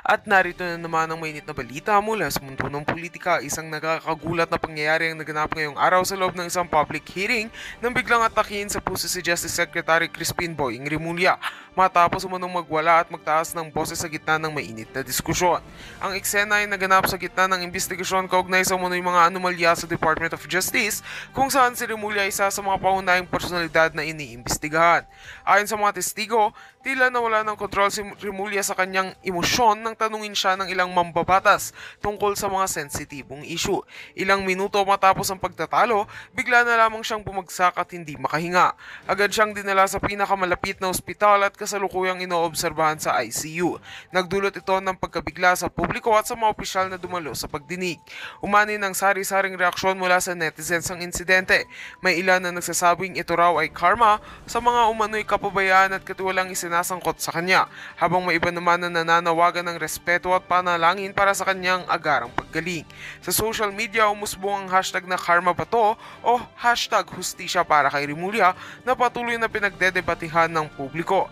At narito na naman ang mainit na balita mula sa mundo ng politika. Isang nakakagulat na pangyayari ang naganap ngayong araw sa loob ng isang public hearing nang biglang atakihin sa puso si Justice Secretary Crispin Boying Rimulya matapos umunong magwala at magtaas ng boses sa gitna ng mainit na diskusyon. Ang eksena ay naganap sa gitna ng investigasyon kaugnay sa umunoy mga anomalya sa Department of Justice kung saan si Rimulya isa sa mga paunahing personalidad na iniimbestigahan. Ayon sa mga testigo, tila nawala ng kontrol si Rimulya sa kanyang emosyon nang tanungin siya ng ilang mambabatas tungkol sa mga sensitibong issue. Ilang minuto matapos ang pagtatalo, bigla na lamang siyang bumagsak at hindi makahinga. Agad siyang dinala sa pinakamalapit na ospital at kasalukuyang inoobserbahan sa ICU. Nagdulot ito ng pagkabigla sa publiko at sa mga opisyal na dumalo sa pagdinig. Umani ng sari-saring reaksyon mula sa netizens ang insidente. May ilan na nagsasabing ito raw ay karma sa mga umano'y kapabayaan at katiwalang isinasangkot sa kanya, habang may iba naman na nananawagan ng respeto at panalangin para sa kanyang agarang paggaling. Sa social media, umusbong ang hashtag na karma ba to o hashtag hustisya para kay Rimulya na patuloy na pinagdedebatihan ng publiko.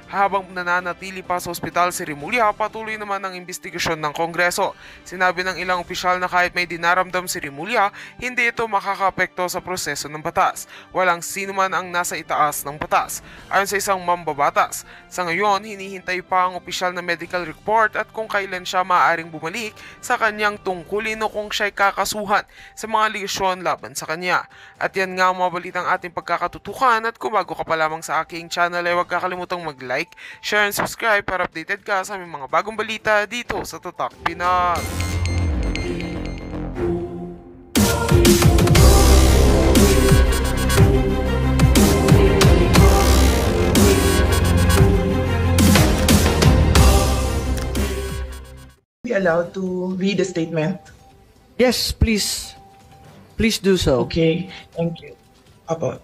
Habang nananatili pa sa ospital si Rimulya, patuloy naman ang investigasyon ng Kongreso. Sinabi ng ilang opisyal na kahit may dinaramdam si Rimulya, hindi ito makakaapekto sa proseso ng batas. Walang sino man ang nasa itaas ng batas. Ayon sa isang mambabatas, sa ngayon hinihintay pa ang opisyal na medical report at kung kailan siya maaaring bumalik sa kanyang tungkulin o kung siya'y kakasuhan sa mga aligasyon laban sa kanya. At yan nga ang mga balitang ating pagkakatutukan, at kung bago ka pa lamang sa aking channel ay huwag kakalimutang mag-like, share and subscribe para updated ka sa aming mga bagong balita dito sa Tatak Pinas. Be allowed to read the statement? Yes, please. Please do so. Okay, thank you. Apo.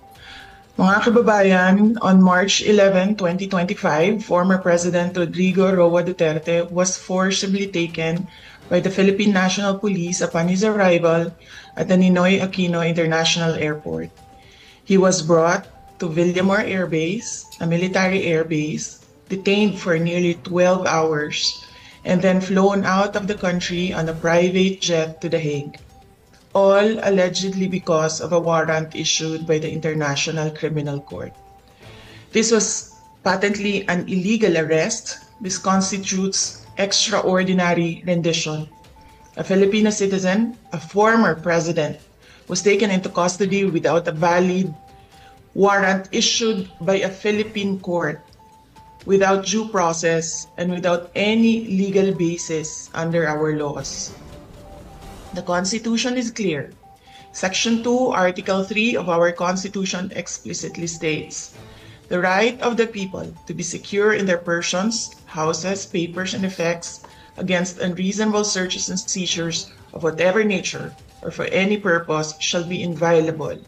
Mga kababayan, on March 11, 2025, former President Rodrigo Roa Duterte was forcibly taken by the Philippine National Police upon his arrival at the Ninoy Aquino International Airport. He was brought to Villamor Air Base, a military air base, detained for nearly 12 hours, and then flown out of the country on a private jet to The Hague, all allegedly because of a warrant issued by the International Criminal Court. This was patently an illegal arrest. This constitutes extraordinary rendition. A Filipino citizen, a former president, was taken into custody without a valid warrant issued by a Philippine court, without due process, and without any legal basis under our laws. The Constitution is clear. Section 2, Article 3 of our Constitution explicitly states, "The right of the people to be secure in their persons, houses, papers, and effects against unreasonable searches and seizures of whatever nature or for any purpose shall be inviolable,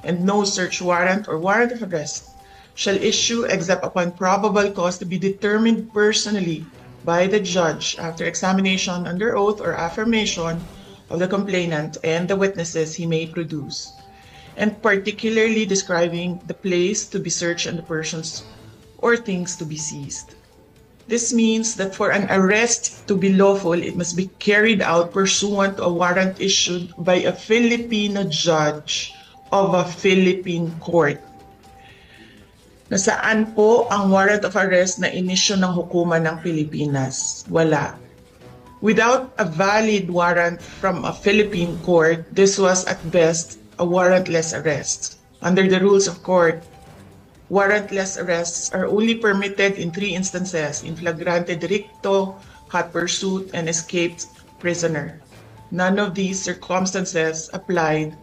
and no search warrant or warrant of arrest shall issue except upon probable cause to be determined personally by the judge after examination under oath or affirmation of the complainant and the witnesses he may produce, and particularly describing the place to be searched and the persons or things to be seized." This means that for an arrest to be lawful, it must be carried out pursuant to a warrant issued by a Filipino judge of a Philippine court. Nasaan po ang warrant of arrest na inisyu ng hukuman ng Pilipinas? Wala. Without a valid warrant from a Philippine court, this was at best a warrantless arrest. Under the rules of court, warrantless arrests are only permitted in 3 instances: in flagrante delicto, hot pursuit, and escaped prisoner. None of these circumstances applied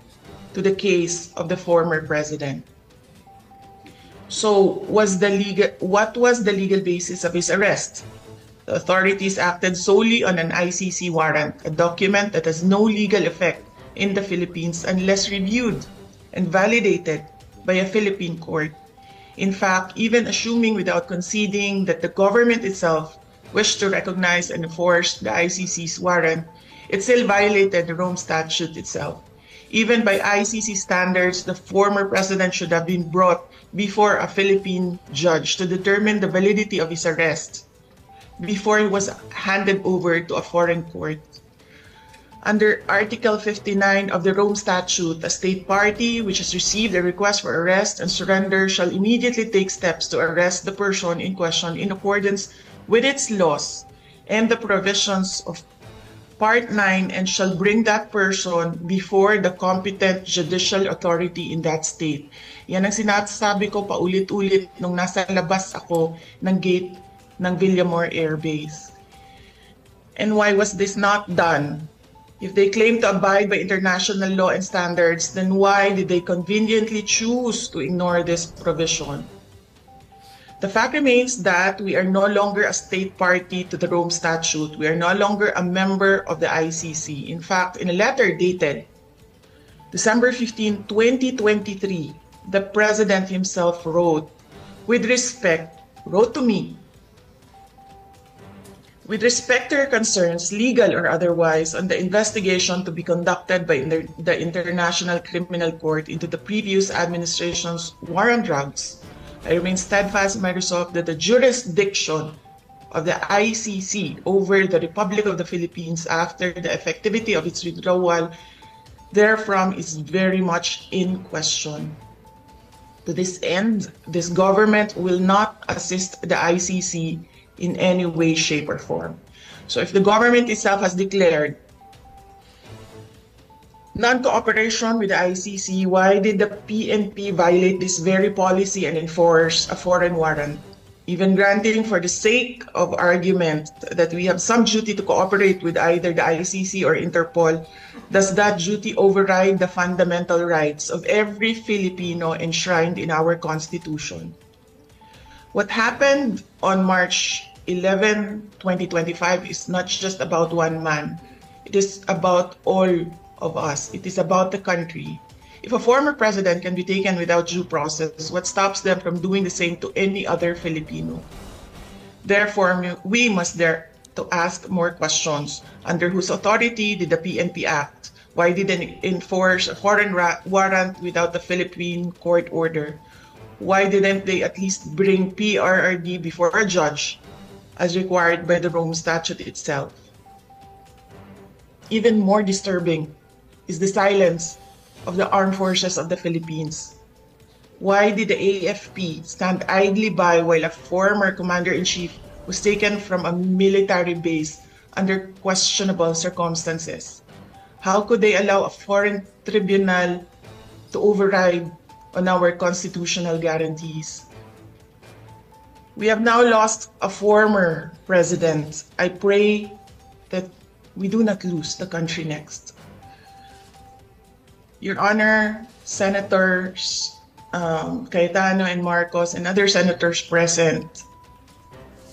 to the case of the former president. So, what was the legal basis of his arrest? The authorities acted solely on an ICC warrant, a document that has no legal effect in the Philippines unless reviewed and validated by a Philippine court. In fact, even assuming without conceding that the government itself wished to recognize and enforce the ICC's warrant, it still violated the Rome Statute itself. Even by ICC standards, the former president should have been brought before a Philippine judge to determine the validity of his arrest. before it was handed over to a foreign court. Under Article 59 of the Rome Statute, a state party which has received a request for arrest and surrender shall immediately take steps to arrest the person in question in accordance with its laws and the provisions of Part 9 and shall bring that person before the competent judicial authority in that state. Yan ang sinasabi ko paulit-ulit nung nasa labas ako ng gate ng Villamor Air Base. And why was this not done? If they claim to abide by international law and standards, then why did they conveniently choose to ignore this provision? The fact remains that we are no longer a state party to the Rome Statute. We are no longer a member of the ICC. In fact, in a letter dated December 15, 2023, the President himself wrote to me, with respect to your concerns, legal or otherwise, on the investigation to be conducted by the International Criminal Court into the previous administration's war on drugs, I remain steadfast in my resolve that the jurisdiction of the ICC over the Republic of the Philippines after the effectivity of its withdrawal therefrom is very much in question. To this end, this government will not assist the ICC in any way, shape, or form. So if the government itself has declared non-cooperation with the ICC, why did the PNP violate this very policy and enforce a foreign warrant? Even granting for the sake of argument that we have some duty to cooperate with either the ICC or Interpol, does that duty override the fundamental rights of every Filipino enshrined in our Constitution? What happened on March 11, 2025 is not just about one man. It is about all of us. It is about the country. If a former president can be taken without due process, what stops them from doing the same to any other Filipino? Therefore, we must dare to ask more questions. Under whose authority did the PNP act? Why did they enforce a foreign warrant without the Philippine court order? Why didn't they at least bring PRRD before a judge as required by the Rome Statute itself? Even more disturbing is the silence of the armed forces of the Philippines. Why did the AFP stand idly by while a former commander-in-chief was taken from a military base under questionable circumstances? How could they allow a foreign tribunal to override on our constitutional guarantees? We have now lost a former president. I pray that we do not lose the country next. Your Honor, Senators Cayetano and Marcos and other senators present,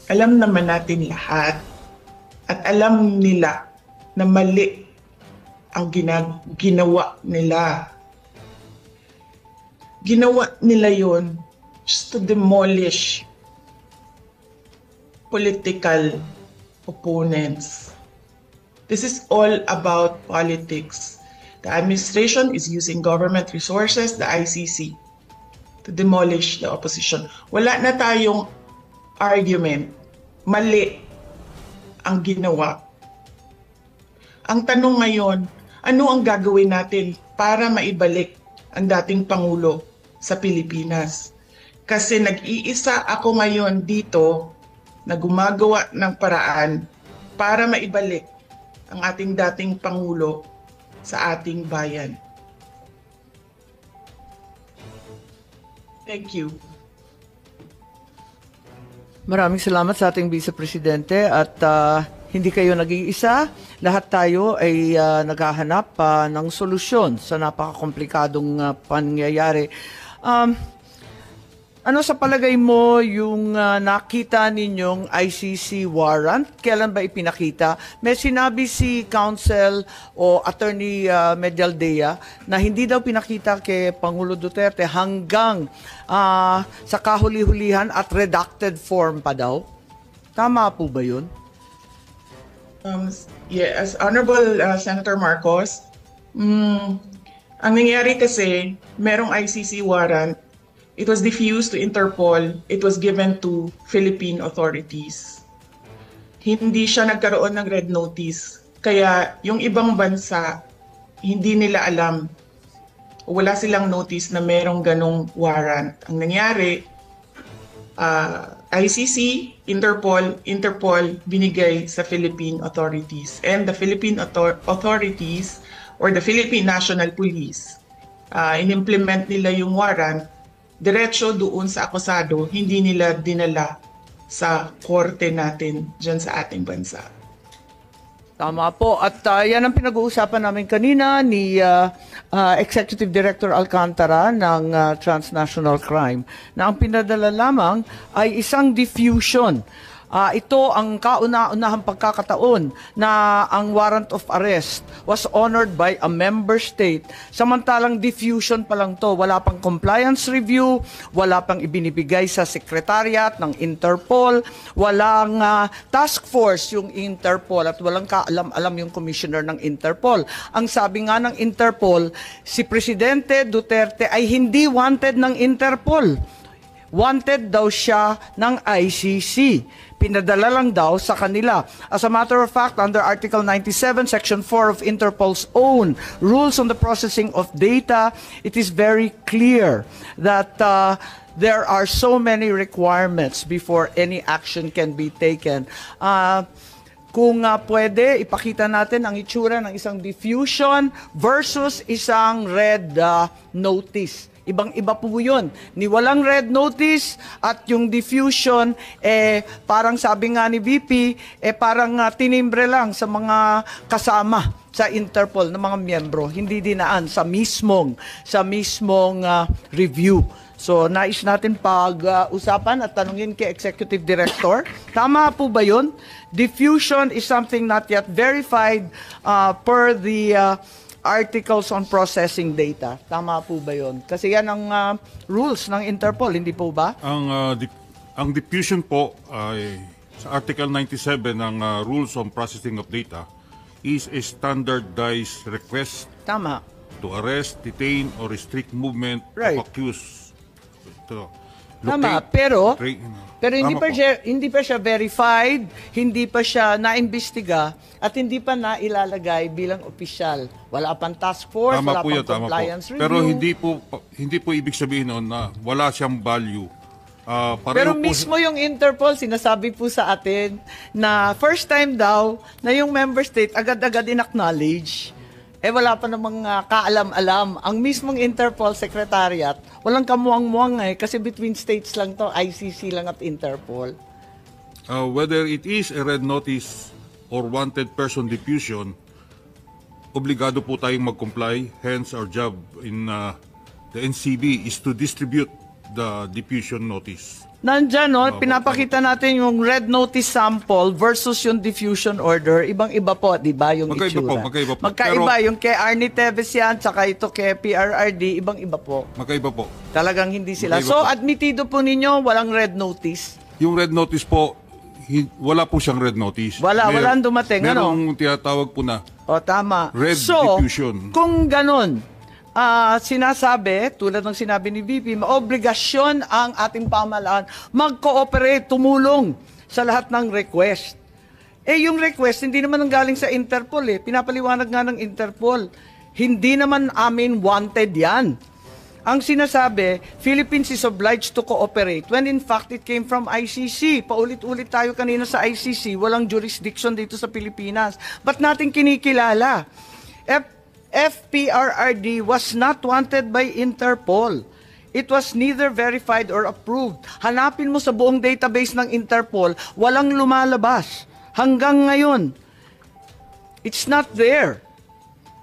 alam naman natin lahat at alam nila na mali ang ginawa nila. Ginawa nila yon just to demolish political opponents. This is all about politics. The administration is using government resources, the ICC, to demolish the opposition. Wala na tayong argument. Mali ang ginawa. Ang tanong ngayon, ano ang gagawin natin para maibalik ang dating Pangulo sa Pilipinas? Kasi nag-iisa ako ngayon dito na gumagawa ng paraan para maibalik ang ating dating Pangulo sa ating bayan. Thank you. Maraming salamat sa ating Vice Presidente at hindi kayo nag-iisa. Lahat tayo ay naghahanap ng solusyon sa napakakomplikadong pangyayari. Ano sa palagay mo yung nakita ninyong ICC warrant? Kailan ba ipinakita? May sinabi si Counsel o Attorney Medialdea na hindi daw pinakita kay Pangulo Duterte hanggang sa kahuli-hulihan at redacted form pa daw. Tama po ba yun? Yes, Honorable Senator Marcos, ang nangyari kasi, merong ICC warrant. It was diffused to Interpol. It was given to Philippine authorities. hindi siya nagkaroon ng red notice. Kaya yung ibang bansa, hindi nila alam, wala silang notice na merong ganong warrant. Ang nangyari, ICC, Interpol binigay sa Philippine authorities. And the Philippine authorities or the Philippine National Police, in-implement nila yung warrant, diretso doon sa akusado, hindi nila dinala sa korte natin dyan sa ating bansa. Tama po. At yan ang pinag-uusapan namin kanina ni Executive Director Alcantara ng Transnational Crime na ang pinadala lamang ay isang diffusion. Ito ang kauna-unahang pagkakataon na ang warrant of arrest was honored by a member state. Samantalang diffusion pa lang to, wala pang compliance review, wala pang ibinibigay sa secretariat ng Interpol, walang task force yung Interpol at walang kaalam-alam yung commissioner ng Interpol. Ang sabi nga ng Interpol, si Presidente Duterte ay hindi wanted ng Interpol. Wanted daw siya ng ICC. Pinadala lang daw sa kanila. As a matter of fact, under Article 97, Section 4 of Interpol's own rules on the processing of data, it is very clear that there are so many requirements before any action can be taken. Kung pwede, ipakita natin ang itsura ng isang diffusion versus isang red notice. Ibang-iba po yun. Ni walang red notice at yung diffusion, parang sabi nga ni VP, parang tinimbre lang sa mga kasama sa Interpol na mga miyembro. Hindi dinaan sa mismong review. So, nais natin pag-usapan at tanungin kay Executive Director. Tama po ba yun? Diffusion is something not yet verified per the articles on processing data. Tama po ba yun? Kasi yan ang rules ng Interpol, hindi po ba? Ang diffusion po ay sa Article 97 ng Rules on Processing of Data is a standardized request Tama. to arrest, detain, or restrict movement Right. of accused. Tama, pero hindi Tama pa po. hindi pa siya verified, hindi pa siya naimbestiga at hindi pa nailalagay bilang opisyal. Wala pang task force, Tama wala po pang yan, tama po. compliance review. Pero hindi po ibig sabihin noon na wala siyang value. Pero Pareho po mismo yung Interpol, sinasabi po sa atin na first time daw na yung member state agad-agad in-acknowledge. Wala pa namang kaalam-alam. Ang mismong Interpol Secretariat, walang kamuang-muang kasi between states lang to, ICC lang at Interpol. whether it is a red notice or wanted person diffusion, obligado po tayong mag-comply. Hence, our job in the NCB is to distribute the diffusion notice. Nandyan, no? Pinapakita natin yung red notice sample versus yung diffusion order. Ibang-iba po, di ba, yung Magkaiba itsura? po, magkaiba po. Magkaiba, yung kay Arnie Teves yan, tsaka ito kay PRRD, ibang-iba po. Magkaiba po. Talagang hindi sila. Magkaiba So, po. admitido po ninyo, walang red notice. Yung red notice po, wala po siyang red notice. Walang dumating, ano? Merong tinatawag po na O, tama. Red so, diffusion. kung ganun, sinasabi, tulad ng sinabi ni VP, maobligasyon ang ating pamahalaan mag-cooperate, tumulong sa lahat ng request. Yung request, hindi naman ang galing sa Interpol Pinapaliwanag nga ng Interpol. Hindi naman amin wanted yan. Ang sinasabi, Philippines is obliged to cooperate when in fact it came from ICC. Paulit-ulit tayo kanina sa ICC, walang jurisdiction dito sa Pilipinas. Ba't natin kinikilala? FPRRD was not wanted by Interpol. It was neither verified or approved. Hanapin mo sa buong database ng Interpol, walang lumalabas. Hanggang ngayon, it's not there.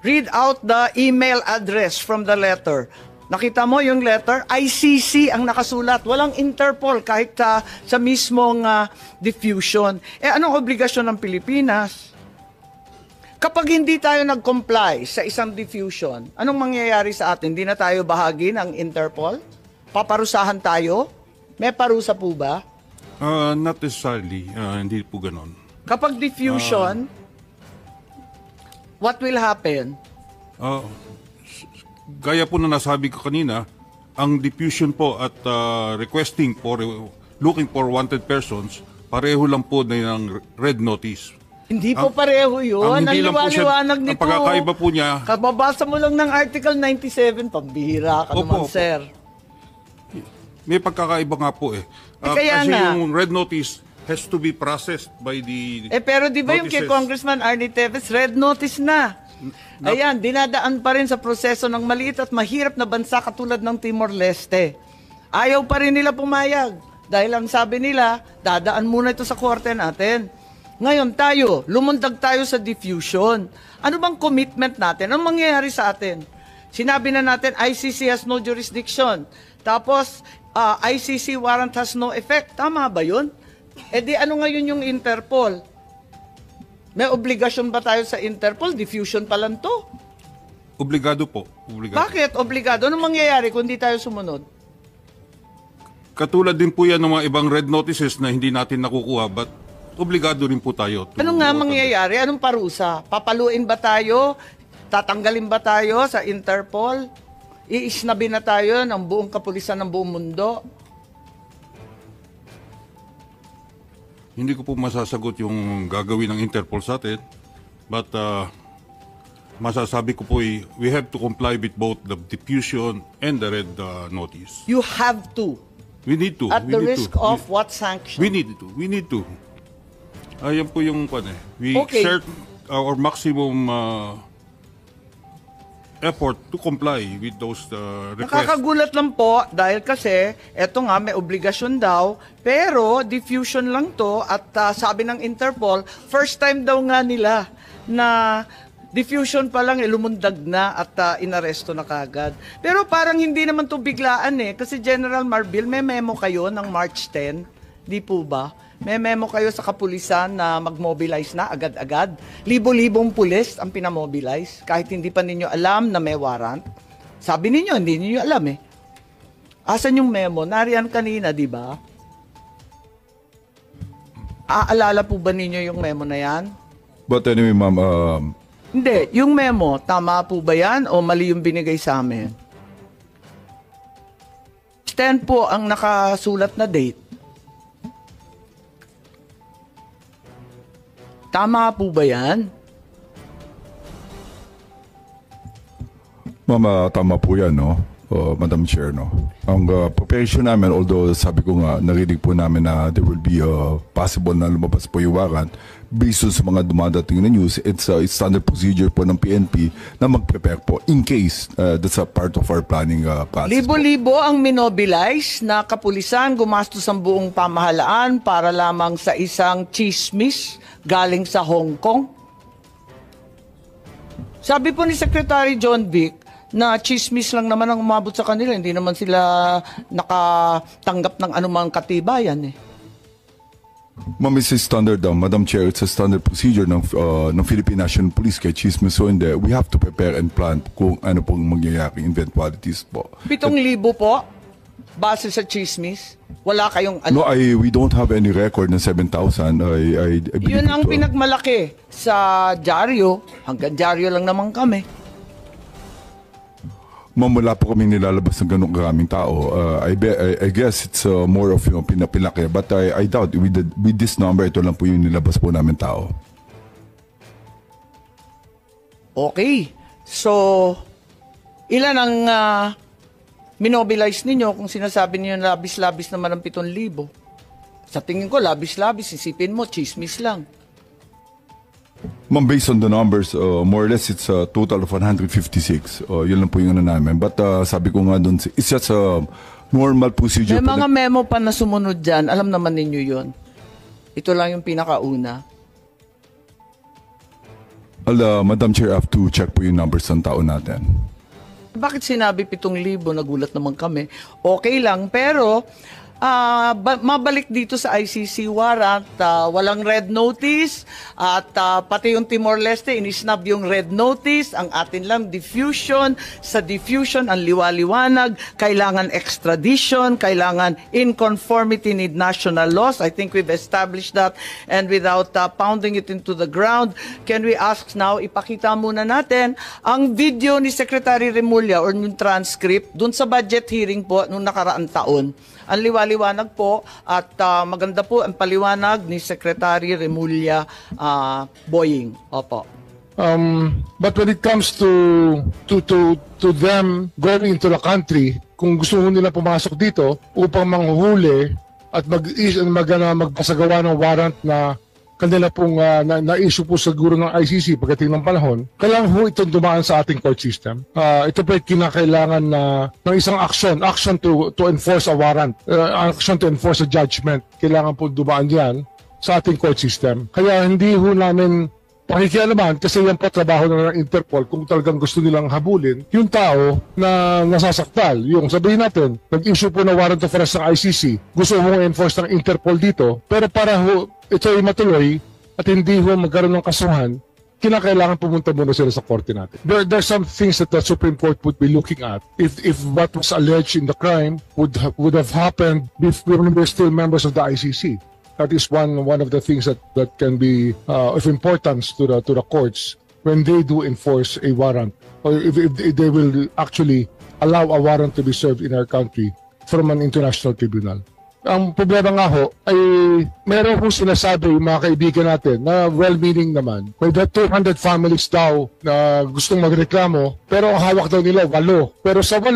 Read out the email address from the letter. Nakita mo yung letter? ICC ang nakasulat. Walang Interpol kahit sa mismong diffusion. Anong obligasyon ng Pilipinas? Kapag hindi tayo nag-comply sa isang diffusion, anong mangyayari sa atin? Hindi na tayo bahagi ng Interpol? Paparusahan tayo? May parusa po ba? Not necessarily. Hindi po ganon. Kapag diffusion, what will happen? Gaya po na nasabi ko kanina, ang diffusion po at requesting for looking for wanted persons pareho lang po na ng red notice. Hindi po pareho yun. Ang hindi lang po siya, liwanag nito. ang pagkakaiba po niya, Kababasa mo lang ng Article 97, pambihira ka naman, Opo. sir. may pagkakaiba nga po eh. Kaya Kasi nga. yung red notice has to be processed by the Pero di ba yung kay notices. Congressman Arnie Teves, red notice na. Ayan, dinadaan pa rin sa proseso ng maliit at mahirap na bansa katulad ng Timor-Leste. Ayaw pa rin nila pumayag. Dahil ang sabi nila, dadaan muna ito sa korte natin. Ngayon tayo, lumundag tayo sa diffusion. Ano bang commitment natin? Anong mangyayari sa atin? Sinabi na natin, ICC has no jurisdiction. Tapos, ICC warrant has no effect. Tama ba yun? E di ano ngayon yung Interpol? May obligasyon ba tayo sa Interpol? Diffusion pa lang to. Obligado po. Obligado. Bakit obligado? Anong mangyayari kung di tayo sumunod? Katulad din po yan ng mga ibang red notices na hindi natin nakukuha, but obligado rin po tayo. Ano nga mangyayari? Anong parusa? Papaluin ba tayo? Tatanggalin ba tayo sa Interpol? Iisnabi na tayo ng buong kapulisan ng buong mundo? Hindi ko po masasagot yung gagawin ng Interpol sa atin, but masasabi ko po we have to comply with both the diffusion and the red notice. You have to. We need to. At we the need risk to. of what sanction? We need to. We need to. Ayan po yung we Okay. exert our maximum effort to comply with those requests. Nakakagulat lang po dahil kasi eto nga may obligasyon daw pero diffusion lang to at sabi ng Interpol first time daw nga nila na diffusion pa lang lumundag na at inaresto na kagad. Pero parang hindi naman to biglaan kasi General Marbil may memo kayo ng March 10, di po ba? May memo kayo sa kapulisan na mag-mobilize na agad-agad. Libo-libong pulis ang pinamobilize kahit hindi pa ninyo alam na may warrant. Sabi ninyo, hindi ninyo alam Asan yung memo? Nariyan kanina, di ba? Aalala po ba ninyo yung memo na yan? But anyway, ma'am, Hindi. Yung memo, tama po ba yan o mali yung binigay sa amin? 10 po ang nakasulat na date. Tama po ba yan? ma'am, tama po yan, no? Madam Chair, no? Ang preparation namin, although sabi ko nga, narinig po namin na there will be possible na lumabas po yung warrant, based on sa mga dumadating na news, it's standard procedure po ng PNP na mag-prepare po in case that's a part of our planning process. Libo-libo ang minobilize na kapulisan, gumastos ang buong pamahalaan para lamang sa isang chismis galing sa Hong Kong. Sabi po ni Secretary John Vic na chismis lang naman ang umabot sa kanila. Hindi naman sila nakatanggap ng anumang katibayan Ma'am, it's a standard, Madam Chair, it's a standard procedure ng Philippine National Police kay Chismis. So, hindi, we have to prepare and plan kung ano pong mangyayari eventualities po. 7,000 po base sa chismis. Wala kayong No, we don't have any record ng 7,000. I believe Yun ang it, pinagmalaki sa dyaryo. Hanggang dyaryo lang naman kami. Ma'am, wala po kami nilalabas ng ganong karaming tao. I guess it's more of pinapilaki. But I doubt with this number, ito lang po yung nilabas po namin tao. Okay. So, ilan ang minobilize ninyo kung sinasabi niyo labis-labis naman ang 7,000? Sa tingin ko, labis-labis. Isipin mo, chismis lang. Ma'am, based on the numbers, more or less, it's a total of 156. Yun lang po yung ano namin. But sabi ko nga doon, it's just a normal procedure. May mga memo pa na sumunod dyan. Alam naman ninyo yun. Ito lang yung pinakauna. Madam Chair, I have to check po yung numbers ng tao natin. Bakit sinabi 7,000? Nagulat naman kami. Okay lang, pero mabalik dito sa ICC warrant, walang red notice at pati yung Timor-Leste inisnab yung red notice, ang atin lang diffusion. Sa diffusion ang liwaliwanag, kailangan extradition, kailangan in conformity with national laws. I think we've established that, and without pounding it into the ground, can we ask now, ipakita muna natin ang video ni Secretary Remulla or yung transcript dun sa budget hearing po nung nakaraang taon. Ang liwaliwanag po at maganda po ang paliwanag ni Secretary Remulla Boying. Opo. But when it comes to them going into the country, kung gusto nila pumasok dito upang manghuhuli at magpasagawa ng warrant na kanila pong na-issue po siguro ng ICC pagdating ng panahon, kailangan po itong dumaan sa ating court system. Ito po ay kinakailangan ng isang action to enforce a warrant, action to enforce a judgment. Kailangan po dumaan yan sa ating court system. Kaya hindi ho namin pakikialaman kasi yan po trabaho na ng Interpol kung talagang gusto nilang habulin yung tao na nasasaktal. Yung sabihin natin, nag-issue po na warrant of arrest ng ICC, gusto mong enforce ng Interpol dito, pero para ho ito ay matuloy at hindi ho magkaroon ng kasuhan, kinakailangan pumunta muna sila sa korte natin. There are some things that the Supreme Court would be looking at if what was alleged in the crime would have happened when we're still members of the ICC. That is one of the things that can be of importance to the courts when they do enforce a warrant, or if they will actually allow a warrant to be served in our country from an international tribunal. Ang problema nga ho ay meron po sinasabi yung mga kaibigan natin na well-meaning naman. May 200 families daw na gustong magreklamo pero ang hawak daw nila 8. Pero sa 8,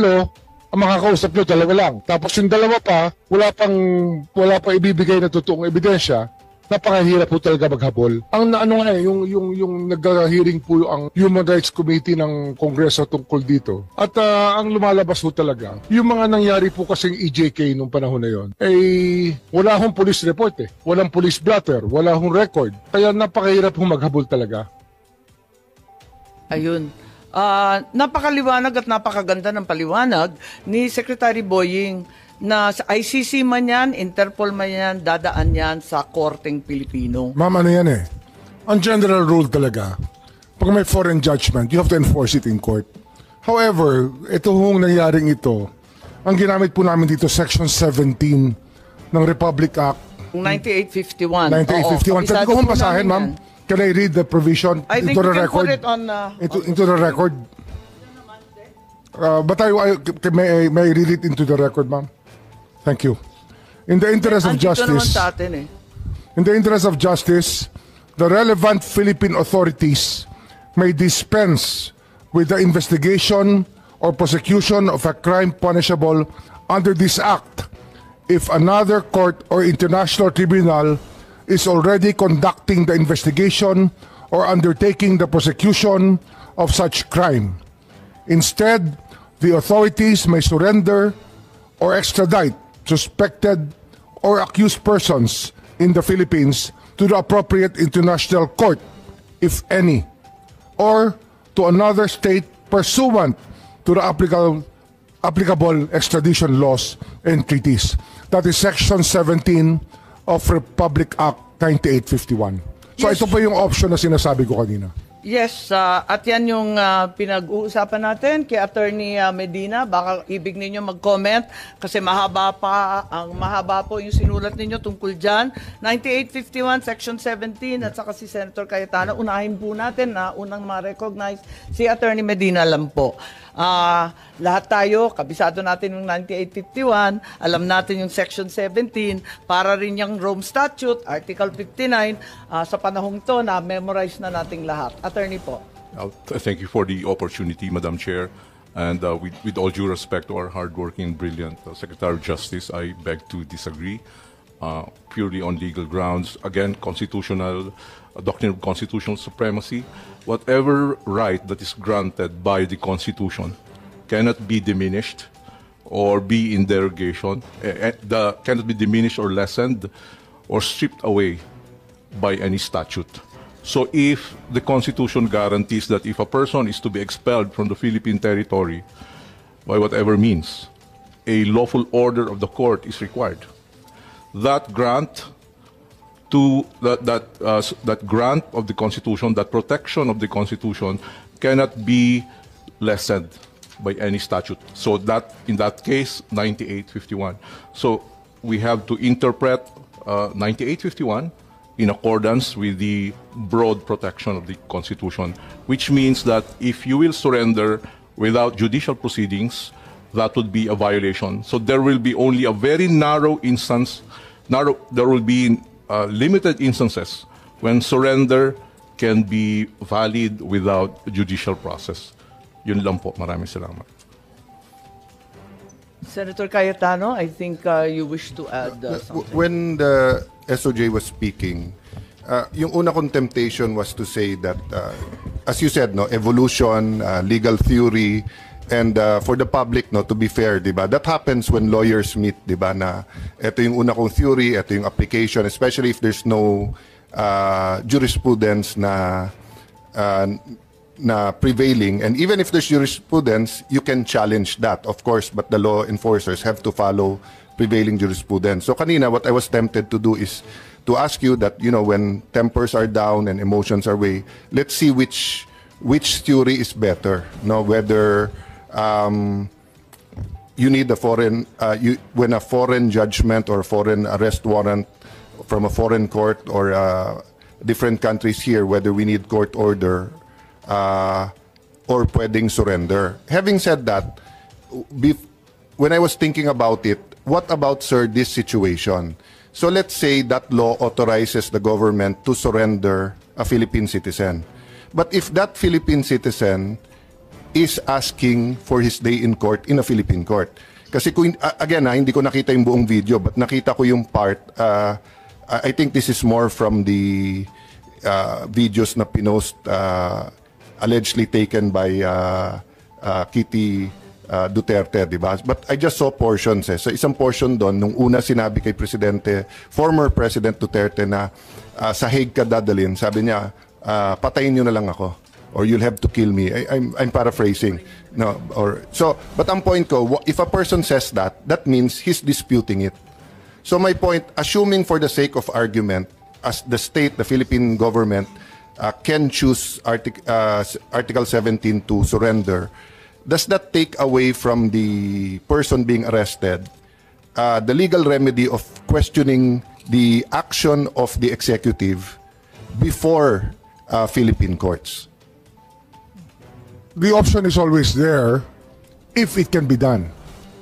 ang makakausap nyo 2 lang. Tapos yung 2 pa, wala pang ibibigay na totoong ebidensya. Napakahirap po talaga maghabol. Ang yung nag-hearing po ang Human Rights Committee ng Kongreso tungkol dito. At ang lumalabas po talaga, yung mga nangyari po kasing EJK nung panahon na yon, wala hong police report Walang police blotter, wala hong record. Kaya napakahirap po maghabol talaga. Ayun. Napakaliwanag at napakaganda ng paliwanag ni Secretary Boying na sa ICC man yan, Interpol man yan, dadaan yan sa Korteng Pilipino. Ma'am, ano yan Ang general rule talaga, pag may foreign judgment, you have to enforce it in court. However, ito hong nangyaring ito, ang ginamit po namin dito, Section 17 ng Republic Act. 9851. 9851. Pwede ko hong basahin, ma'am? Can I read the provision I think into the we can record? put it on... into the record? But may I read it into the record, ma'am? Thank you. In the interest of Andito naman justice, sa atin in the interest of justice, the relevant Philippine authorities may dispense with the investigation or prosecution of a crime punishable under this act if another court or international tribunal is already conducting the investigation or undertaking the prosecution of such crime. Instead, the authorities may surrender or extradite suspected or accused persons in the Philippines to the appropriate international court, if any, or to another state pursuant to the applicable extradition laws and treaties. That is Section 17 of Republic Act 9851. So Yes. ito po yung option na sinasabi ko kanina. Yes, at yan yung pinag-uusapan natin kay Attorney Medina. Baka ibig ninyo mag-comment kasi mahaba po yung sinulat ninyo tungkol dyan. 9851, Section 17 at saka si Senator Cayetano. Unahin po natin na unang ma-recognize si Attorney Medina lang po. Lahat tayo, kabisado natin yung 9851, alam natin yung Section 17, para rin yung Rome Statute, Article 59, sa panahong to na memorize na nating lahat. Attorney po. Thank you for the opportunity, Madam Chair. And with all due respect to our hardworking, brilliant Secretary of Justice, I beg to disagree purely on legal grounds. Again, constitutional, doctrine of constitutional supremacy. Whatever right that is granted by the Constitution cannot be diminished or be in derogation, cannot be diminished or lessened or stripped away by any statute. So if the Constitution guarantees that if a person is to be expelled from the Philippine territory by whatever means, a lawful order of the court is required, that grant that grant of the Constitution, that protection of the Constitution cannot be lessened by any statute. So that, in that case, 9851. So we have to interpret 9851 in accordance with the broad protection of the Constitution, which means that if you will surrender without judicial proceedings, that would be a violation. So there will be only a very narrow instance, there will be limited instances when surrender can be valid without judicial process. Yun lang po. Maraming salamat. Senator Cayetano, I think you wish to add something. When the SOJ was speaking, yung una kong temptation was to say that, as you said, no, evolution, legal theory, and for the public, no, to be fair, diba, that happens when lawyers meet, diba, na ito yung una kong theory, ito yung application, especially if there's no jurisprudence na prevailing, and even if there's jurisprudence, you can challenge that, of course, but the law enforcers have to follow prevailing jurisprudence. So kanina, what I was tempted to do is to ask you that, you know, when tempers are down and emotions are way, let's see which theory is better, no, whether you need a foreign, when a foreign judgment or foreign arrest warrant from a foreign court or different countries here, whether we need court order or pwedeng surrender. Having said that, when I was thinking about it, what about, sir, this situation? So let's say that law authorizes the government to surrender a Philippine citizen. But if that Philippine citizen is asking for his day in court in a Philippine court. Kasi kung, again, hindi ko nakita yung buong video, but nakita ko yung part. I think this is more from the videos na pinost allegedly taken by Kitty Duterte, di ba? But I just saw portions. So isang portion doon, nung una sinabi kay Presidente, former President Duterte na sa Hague ka dadalhin, sabi niya, patayin niyo na lang ako or you'll have to kill me. I'm paraphrasing. No, but ang point ko, if a person says that, that means he's disputing it. So my point, assuming for the sake of argument, as the state, the Philippine government, can choose Article 17 to surrender, does that take away from the person being arrested the legal remedy of questioning the action of the executive before Philippine courts? The option is always there if it can be done.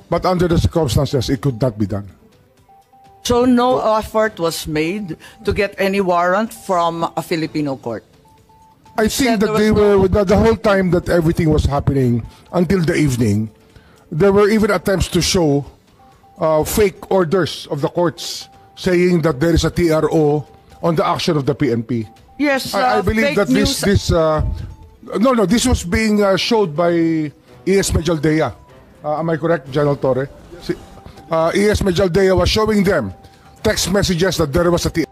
But under the circumstances, it could not be done. So no effort was made to get any warrant from a Filipino court? I think that they were, the whole time that everything was happening until the evening, there were even attempts to show fake orders of the courts saying that there is a TRO on the action of the PNP. Yes, I believe that this was being showed by E.S. Medialdea. Am I correct, General Torre? E.S. Medialdea was showing them text messages that there was a TRO.